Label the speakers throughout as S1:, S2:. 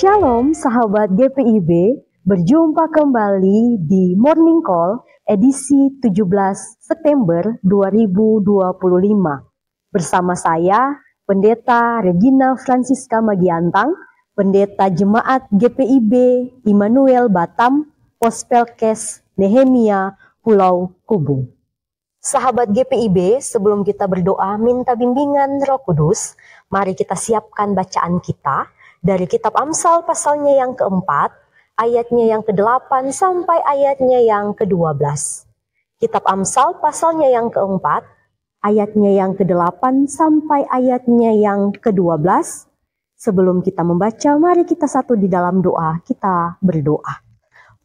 S1: Shalom sahabat GPIB, berjumpa kembali di Morning Call edisi 17 September 2025. Bersama saya, Pendeta Regina Francisca Magiantang, Pendeta Jemaat GPIB Immanuel Batam, Pospelkes Nehemia, Pulau Kubung. Sahabat GPIB, sebelum kita berdoa minta bimbingan Roh Kudus, mari kita siapkan bacaan kita dari kitab Amsal pasalnya yang keempat, ayatnya yang ke-8 sampai ayatnya yang ke-12. Kitab Amsal pasalnya yang keempat, ayatnya yang ke-8 sampai ayatnya yang ke-12. Sebelum kita membaca, mari kita satu di dalam doa, kita berdoa.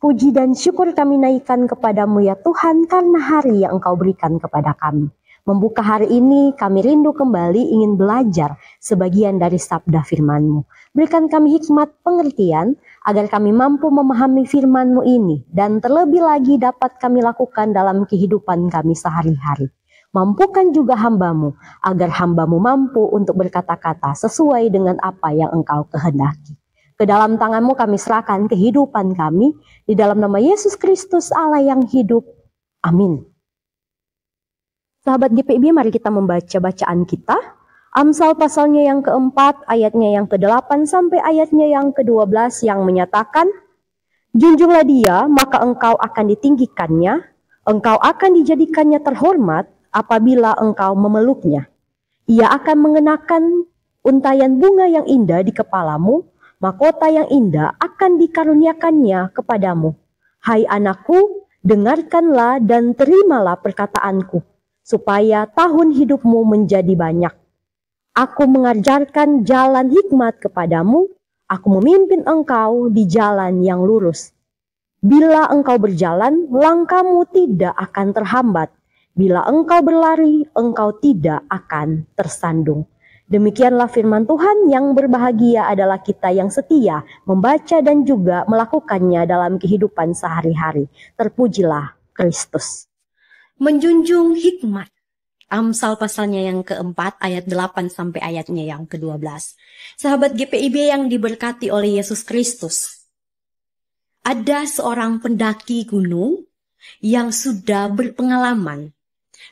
S1: Puji dan syukur kami naikkan kepadamu ya Tuhan karena hari yang Engkau berikan kepada kami. Membuka hari ini kami rindu kembali ingin belajar sebagian dari sabda firman-Mu. Berikan kami hikmat pengertian agar kami mampu memahami firman-Mu ini dan terlebih lagi dapat kami lakukan dalam kehidupan kami sehari-hari. Mampukan juga hamba-Mu agar hamba-Mu mampu untuk berkata-kata sesuai dengan apa yang Engkau kehendaki. Ke dalam tangan-Mu kami serahkan kehidupan kami di dalam nama Yesus Kristus Allah yang hidup. Amin. Sahabat GPIB, mari kita membaca bacaan kita. Amsal pasalnya yang keempat, ayatnya yang ke-8 sampai ayatnya yang ke-12 yang menyatakan, junjunglah dia, maka engkau akan ditinggikannya, engkau akan dijadikannya terhormat apabila engkau memeluknya. Ia akan mengenakan untayan bunga yang indah di kepalamu, mahkota yang indah akan dikaruniakannya kepadamu. Hai anakku, dengarkanlah dan terimalah perkataanku, supaya tahun hidupmu menjadi banyak. Aku mengajarkan jalan hikmat kepadamu, aku memimpin engkau di jalan yang lurus. Bila engkau berjalan, langkahmu tidak akan terhambat. Bila engkau berlari, engkau tidak akan tersandung. Demikianlah firman Tuhan. Yang berbahagia adalah kita yang setia membaca dan juga melakukannya dalam kehidupan sehari-hari. Terpujilah Kristus.
S2: Menjunjung hikmat. Amsal pasalnya yang keempat, ayat 8 sampai ayatnya yang ke-12. Sahabat GPIB yang diberkati oleh Yesus Kristus. Ada seorang pendaki gunung yang sudah berpengalaman.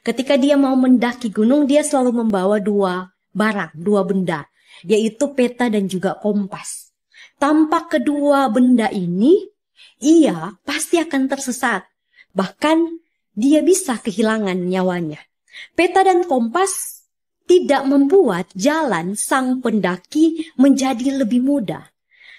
S2: Ketika dia mau mendaki gunung, dia selalu membawa dua benda, yaitu peta dan juga kompas. Tanpa kedua benda ini, ia pasti akan tersesat. Bahkan dia bisa kehilangan nyawanya. Peta dan kompas tidak membuat jalan sang pendaki menjadi lebih mudah,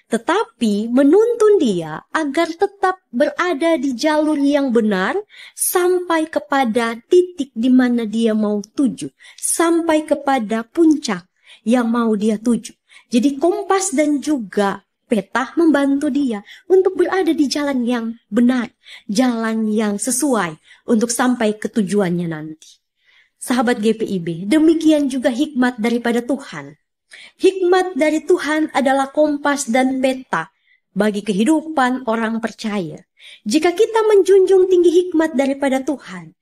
S2: tetapi menuntun dia agar tetap berada di jalur yang benar sampai kepada titik di mana dia mau tuju, sampai kepada puncak yang mau dia tuju. Jadi kompas dan juga peta membantu dia untuk berada di jalan yang benar, jalan yang sesuai untuk sampai ke tujuannya nanti. Sahabat GPIB, demikian juga hikmat daripada Tuhan. Hikmat dari Tuhan adalah kompas dan peta bagi kehidupan orang percaya. Jika kita menjunjung tinggi hikmat daripada Tuhan,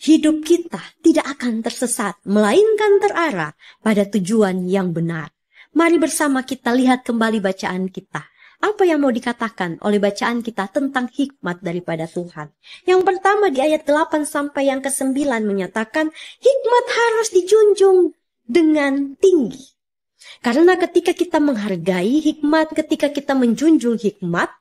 S2: hidup kita tidak akan tersesat, melainkan terarah pada tujuan yang benar. Mari bersama kita lihat kembali bacaan kita. Apa yang mau dikatakan oleh bacaan kita tentang hikmat daripada Tuhan? Yang pertama di ayat 8 sampai yang ke-9 menyatakan, hikmat harus dijunjung dengan tinggi. Karena ketika kita menghargai hikmat, ketika kita menjunjung hikmat,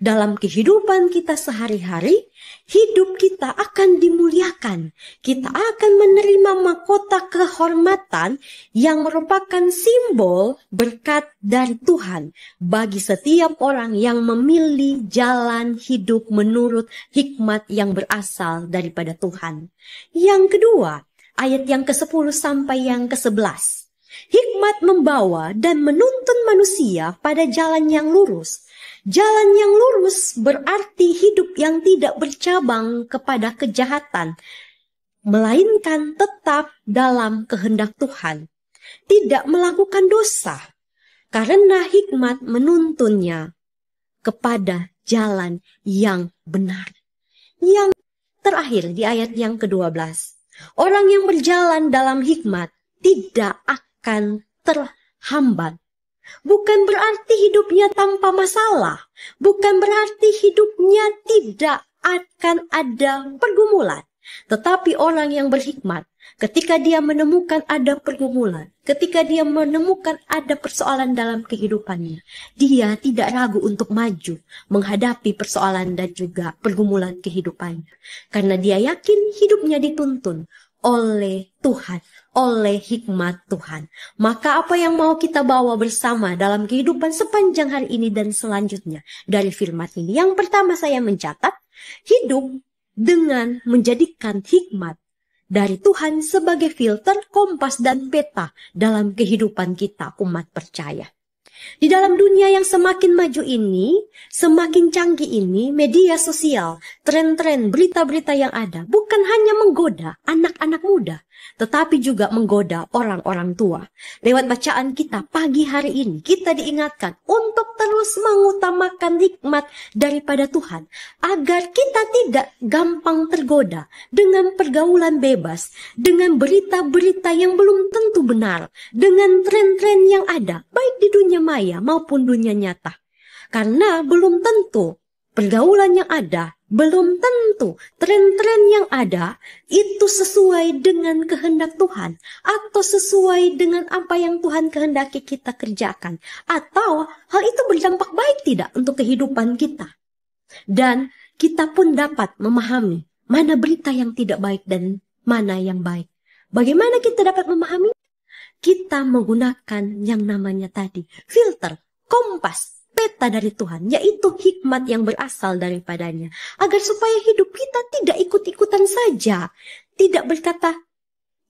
S2: dalam kehidupan kita sehari-hari, hidup kita akan dimuliakan. Kita akan menerima mahkota kehormatan yang merupakan simbol berkat dari Tuhan bagi setiap orang yang memilih jalan hidup menurut hikmat yang berasal daripada Tuhan. Yang kedua, ayat yang ke-10 sampai yang ke-11. Hikmat membawa dan menuntun manusia pada jalan yang lurus. Jalan yang lurus berarti hidup yang tidak bercabang kepada kejahatan, melainkan tetap dalam kehendak Tuhan. Tidak melakukan dosa, karena hikmat menuntunnya kepada jalan yang benar. Yang terakhir di ayat yang ke-12. Orang yang berjalan dalam hikmat tidak akan terhambat. Bukan berarti hidupnya tanpa masalah. Bukan berarti hidupnya tidak akan ada pergumulan. Tetapi orang yang berhikmat, ketika dia menemukan ada pergumulan, ketika dia menemukan ada persoalan dalam kehidupannya, dia tidak ragu untuk maju menghadapi persoalan dan juga pergumulan kehidupannya. Karena dia yakin hidupnya dituntun oleh Tuhan, oleh hikmat Tuhan. Maka apa yang mau kita bawa bersama dalam kehidupan sepanjang hari ini dan selanjutnya dari firman ini? Yang pertama saya mencatat, hidup dengan menjadikan hikmat dari Tuhan sebagai filter, kompas, dan peta dalam kehidupan kita umat percaya. Di dalam dunia yang semakin maju ini, semakin canggih ini, media sosial, tren-tren, berita-berita yang ada bukan hanya menggoda anak-anak muda, tetapi juga menggoda orang-orang tua. Lewat bacaan kita pagi hari ini, kita diingatkan untuk terus mengutamakan hikmat daripada Tuhan, agar kita tidak gampang tergoda dengan pergaulan bebas, dengan berita-berita yang belum tentu benar, dengan tren-tren yang ada, baik di dunia maya maupun dunia nyata. Karena belum tentu pergaulan yang ada, belum tentu tren-tren yang ada itu sesuai dengan kehendak Tuhan, atau sesuai dengan apa yang Tuhan kehendaki kita kerjakan, atau hal itu berdampak baik tidak untuk kehidupan kita. Dan kita pun dapat memahami mana berita yang tidak baik dan mana yang baik. Bagaimana kita dapat memahami? Kita menggunakan yang namanya tadi filter, kompas, peta dari Tuhan, yaitu hikmat yang berasal daripadanya, agar supaya hidup kita tidak ikut-ikutan saja, tidak berkata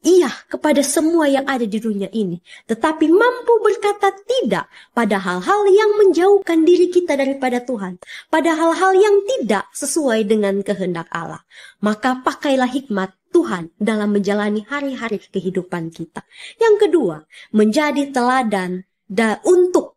S2: iya kepada semua yang ada di dunia ini, tetapi mampu berkata tidak pada hal-hal yang menjauhkan diri kita daripada Tuhan, pada hal-hal yang tidak sesuai dengan kehendak Allah. Maka pakailah hikmat Tuhan dalam menjalani hari-hari kehidupan kita. Yang kedua, menjadi teladan untuk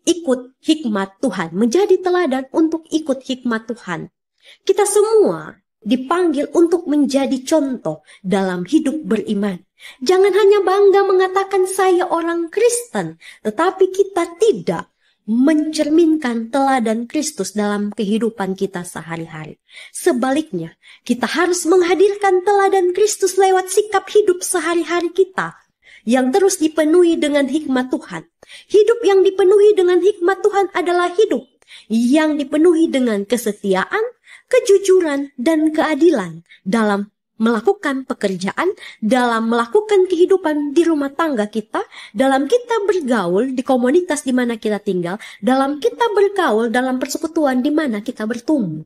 S2: ikut hikmat Tuhan, menjadi teladan untuk ikut hikmat Tuhan. Kita semua dipanggil untuk menjadi contoh dalam hidup beriman. Jangan hanya bangga mengatakan saya orang Kristen, tetapi kita tidak mencerminkan teladan Kristus dalam kehidupan kita sehari-hari. Sebaliknya, kita harus menghadirkan teladan Kristus lewat sikap hidup sehari-hari kita yang terus dipenuhi dengan hikmat Tuhan. Hidup yang dipenuhi dengan hikmat Tuhan adalah hidup yang dipenuhi dengan kesetiaan, kejujuran, dan keadilan dalam melakukan pekerjaan, dalam melakukan kehidupan di rumah tangga kita, dalam kita bergaul di komunitas di mana kita tinggal, dalam kita bergaul dalam persekutuan di mana kita bertumbuh.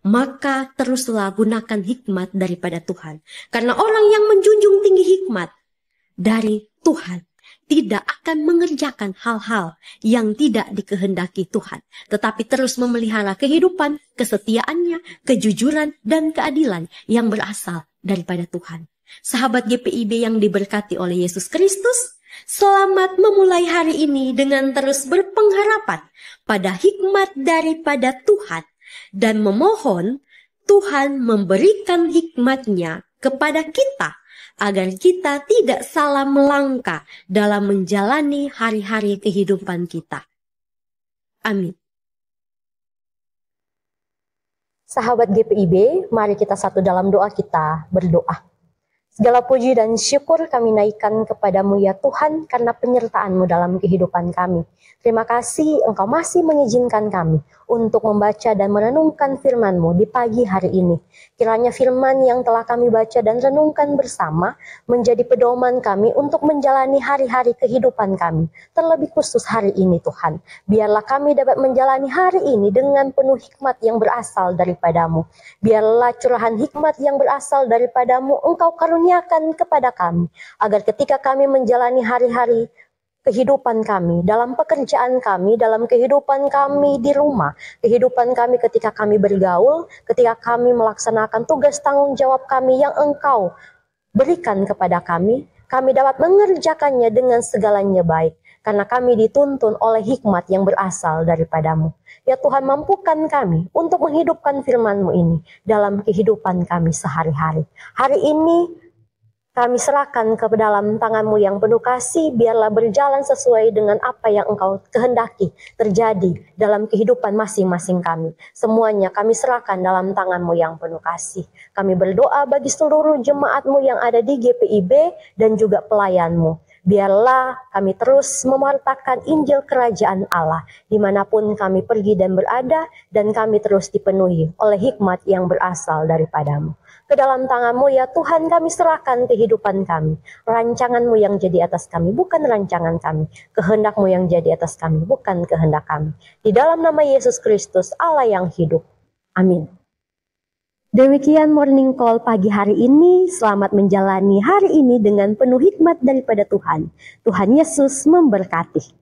S2: Maka teruslah gunakan hikmat daripada Tuhan. Karena orang yang menjunjung tinggi hikmat dari Tuhan tidak akan mengerjakan hal-hal yang tidak dikehendaki Tuhan, tetapi terus memelihara kehidupan, kesetiaannya, kejujuran, dan keadilan yang berasal daripada Tuhan. Sahabat GPIB yang diberkati oleh Yesus Kristus, selamat memulai hari ini dengan terus berpengharapan pada hikmat daripada Tuhan dan memohon Tuhan memberikan hikmat-Nya kepada kita agar kita tidak salah melangkah dalam menjalani hari-hari kehidupan kita. Amin.
S1: Sahabat GPIB, mari kita satu dalam doa kita berdoa. Segala puji dan syukur kami naikkan kepadamu ya Tuhan karena penyertaan-Mu dalam kehidupan kami. Terima kasih Engkau masih mengizinkan kami untuk membaca dan merenungkan firman-Mu di pagi hari ini. Kiranya firman yang telah kami baca dan renungkan bersama menjadi pedoman kami untuk menjalani hari-hari kehidupan kami. Terlebih khusus hari ini Tuhan. Biarlah kami dapat menjalani hari ini dengan penuh hikmat yang berasal daripada-Mu. Biarlah curahan hikmat yang berasal daripada-Mu Engkau karuniakan kepada kami. Agar ketika kami menjalani hari-hari kehidupan kami, dalam pekerjaan kami, dalam kehidupan kami di rumah, kehidupan kami ketika kami bergaul, ketika kami melaksanakan tugas tanggung jawab kami yang Engkau berikan kepada kami dapat mengerjakannya dengan segalanya baik, karena kami dituntun oleh hikmat yang berasal daripada-Mu. Ya Tuhan, mampukan kami untuk menghidupkan firman-Mu ini dalam kehidupan kami sehari-hari. Hari ini Kami serahkan ke dalam tangan-Mu yang penuh kasih, biarlah berjalan sesuai dengan apa yang Engkau kehendaki terjadi dalam kehidupan masing-masing kami. Semuanya kami serahkan dalam tangan-Mu yang penuh kasih. Kami berdoa bagi seluruh jemaat-Mu yang ada di GPIB dan juga pelayan-Mu. Biarlah kami terus mewartakan Injil Kerajaan Allah dimanapun kami pergi dan berada, dan kami terus dipenuhi oleh hikmat yang berasal daripada-Mu. Ke dalam tangan-Mu ya Tuhan kami serahkan kehidupan kami. Rancangan-Mu yang jadi atas kami, bukan rancangan kami. Kehendak-Mu yang jadi atas kami, bukan kehendak kami. Di dalam nama Yesus Kristus, Allah yang hidup. Amin. Demikian Morning Call pagi hari ini. Selamat menjalani hari ini dengan penuh hikmat daripada Tuhan. Tuhan Yesus memberkati.